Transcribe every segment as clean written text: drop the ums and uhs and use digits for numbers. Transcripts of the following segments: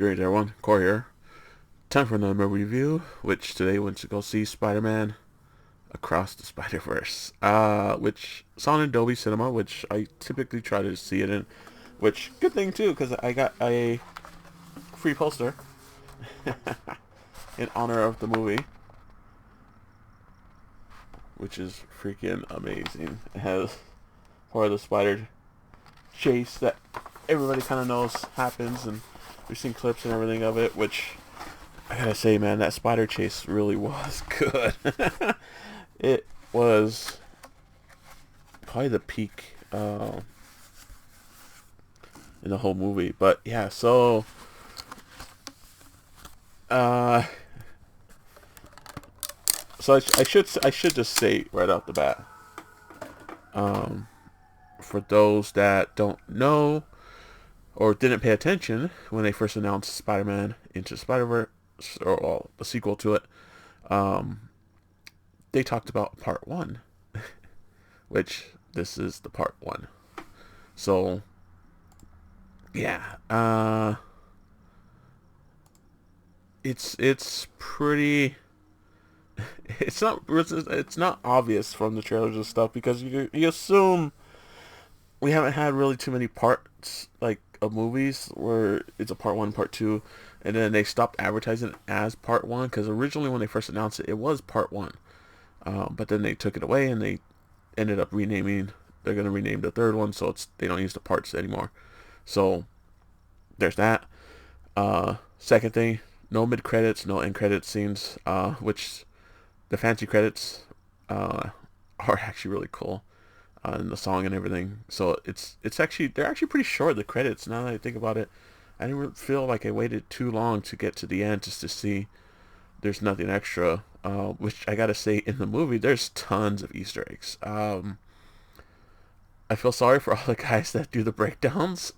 Great, everyone. Corey here. Time for another movie review, which today went to go see Spider-Man Across the Spider-Verse, which saw in Dolby Cinema, which I typically try to see it in. Which, good thing too, because I got a free poster in honor of the movie, which is freaking amazing. It has part of the spider chase that everybody kind of knows happens, and we've seen clips and everything of it, which I gotta say, man, that spider chase really was good. It was probably the peak in the whole movie. But yeah, uh, I should just say right off the bat, um, for those that don't know or didn't pay attention when they first announced Spider-Man Into Spider-Verse, or the sequel to it, um, they talked about part one, which this is the part one. So, yeah, it's pretty. It's not obvious from the trailers and stuff, because you assume we haven't had really too many parts like of movies where it's a part one, part two, and then they stopped advertising it as part one, because originally when they first announced it, it was part one, but then they took it away and they ended up renaming. They're gonna rename the third one, so they don't use the parts anymore. So there's that. Second thing, no mid credits, no end credits scenes, which the fancy credits are actually really cool, and the song and everything. So it's actually, they're actually pretty short, the credits. Now that I think about it, I didn't really feel like I waited too long to get to the end just to see. There's nothing extra, which I gotta say, in the movie there's tons of Easter eggs. I feel sorry for all the guys that do the breakdowns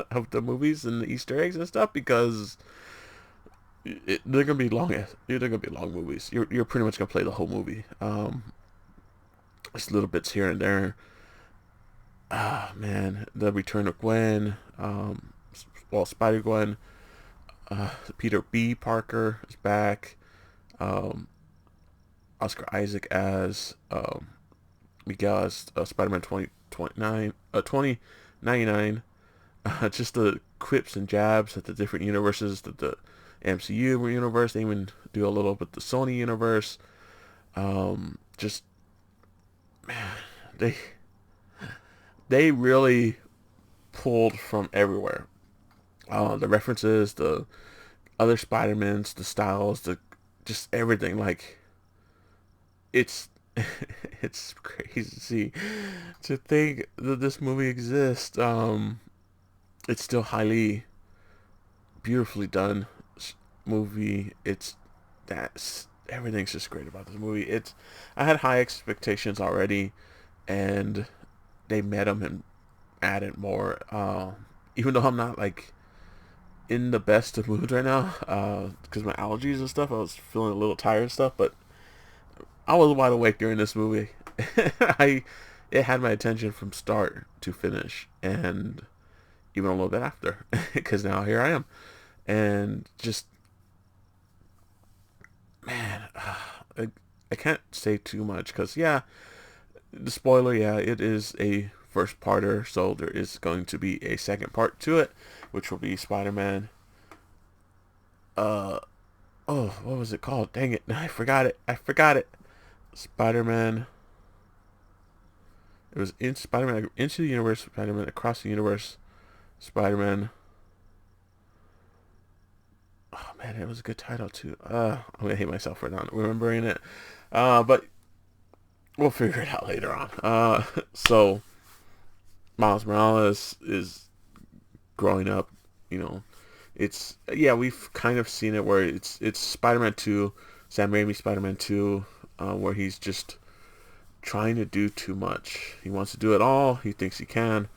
of the movies and the Easter eggs and stuff, because they're gonna be long. They're gonna be long movies. You're pretty much gonna play the whole movie. Just little bits here and there. Ah, man, the return of Gwen. Spider Gwen. Peter B. Parker is back. Um, Oscar Isaac as Miguel as Spider-Man 2099. Just the quips and jabs at the different universes, that the MCU universe. They even do a little bit the Sony universe. Just, man, they really pulled from everywhere. The references, the other Spider-Mans, the styles, the just everything. Like, it's it's crazy to think that this movie exists. It's still highly beautifully done movie. That's everything's just great about this movie. I had high expectations already, and they met them and added more. Even though I'm not like in the best of moods right now, because my allergies and stuff, I was feeling a little tired and stuff, but I was wide awake during this movie. It had my attention from start to finish, and even a little bit after, because now here I am, and just, man, I can't say too much, because yeah, the spoiler, yeah, it is a first parter, so there is going to be a second part to it, which will be Spider-Man. Uh, oh, what was it called? Dang it, I forgot it. Spider-Man. It was in Spider-Man Into the Universe, Spider-Man Across the Universe, Spider-Man. Oh man, it was a good title too. I'm gonna hate myself for not remembering it. But we'll figure it out later on. So Miles Morales is growing up. You know, we've kind of seen it where it's Spider-Man 2, Sam Raimi Spider-Man 2, where he's just trying to do too much. He wants to do it all. He thinks he can.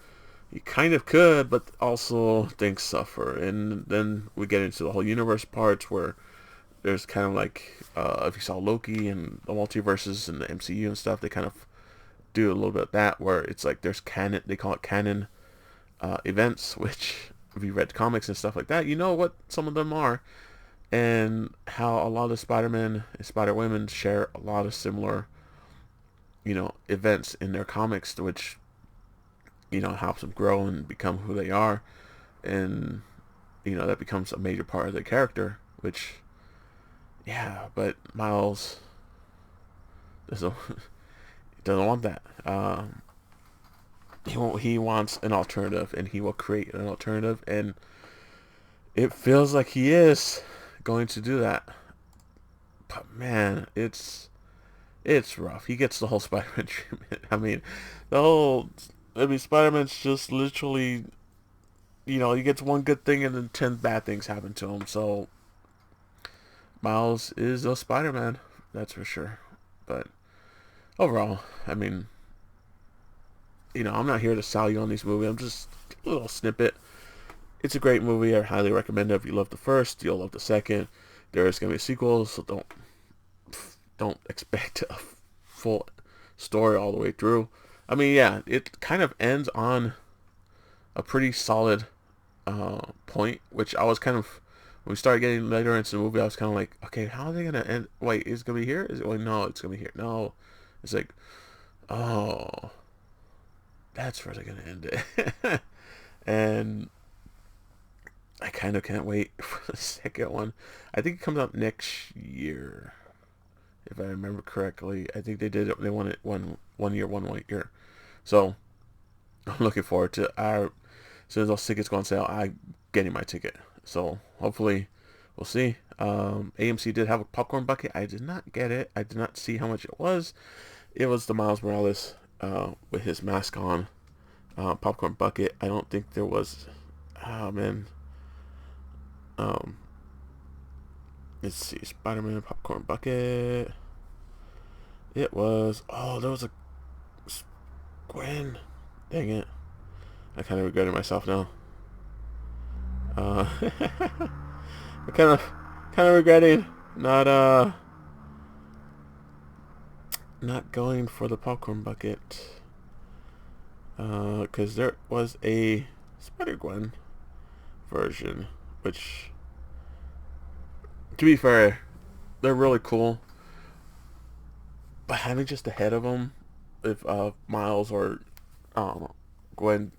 He kind of could, but also things suffer. And then we get into the whole universe parts, where there's kind of like, if you saw Loki and the multiverses and the MCU and stuff, they kind of do a little bit of that, where it's like there's canon. They call it canon events, which if you read comics and stuff like that, you know what some of them are, and how a lot of Spider-Man and Spider-Women share a lot of similar, events in their comics, which, helps them grow and become who they are, and, that becomes a major part of their character, which, yeah, but Miles doesn't, doesn't want that. He wants an alternative, and he will create an alternative, and it feels like he is going to do that. But man, it's rough. He gets the whole Spider-Man treatment. Spider-Man's just literally, he gets one good thing and then 10 bad things happen to him. So Miles is a Spider-Man, that's for sure. But overall, I'm not here to sell you on these movies. I'm just a little snippet. It's a great movie. I highly recommend it. If you love the first, you'll love the second. There is going to be a sequel, so don't expect a full story all the way through. Yeah, it kind of ends on a pretty solid point, which I was kind of, when we started getting later into the movie, I was kind of like, okay, how are they going to end? Wait, is it going to be here? Is it? Wait, no, it's going to be here. No. It's like, oh, that's where they're going to end it. And I kind of can't wait for the second one. I think it comes out next year, if I remember correctly. I think they did it. They won it one year. So I'm looking forward to it. As soon as those tickets go on sale, I'm getting my ticket. So hopefully, we'll see. AMC did have a popcorn bucket. I did not get it. I did not see how much it was. It was the Miles Morales with his mask on popcorn bucket. I don't think there was. Oh man. Let's see, Spider-Man popcorn bucket. It was. Oh, there was a Gwen. Dang it! I kind of regretted myself now. I kind of regretting not going for the popcorn bucket. Because there was a Spider-Gwen version, which, to be fair, they're really cool. But having just ahead of them, if Miles or Gwen,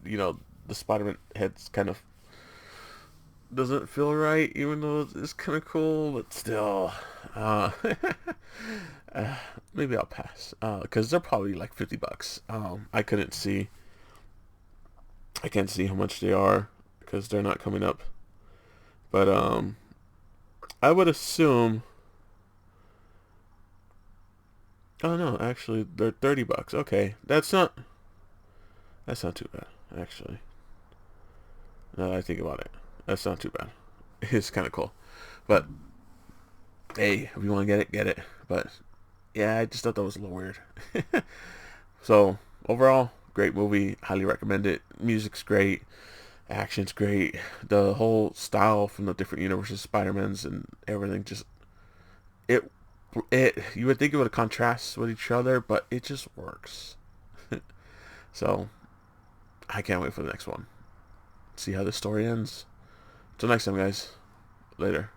the Spider-Man head's kind of doesn't feel right, even though it's kind of cool, but still, maybe I'll pass, because they're probably like $50. I can't see how much they are because they're not coming up, but I would assume. Oh no, actually they're $30. Okay, that's not too bad actually. Now that I think about it, that's not too bad. It's kind of cool, but hey, if you want to get it. But yeah, I just thought that was a little weird. So overall, great movie. Highly recommend it. Music's great. Action's great. The whole style from the different universes, Spider-Man's and everything, just it you would think it would contrast with each other, but it just works. So I can't wait for the next one. See how this story ends. Till next time, guys. Later.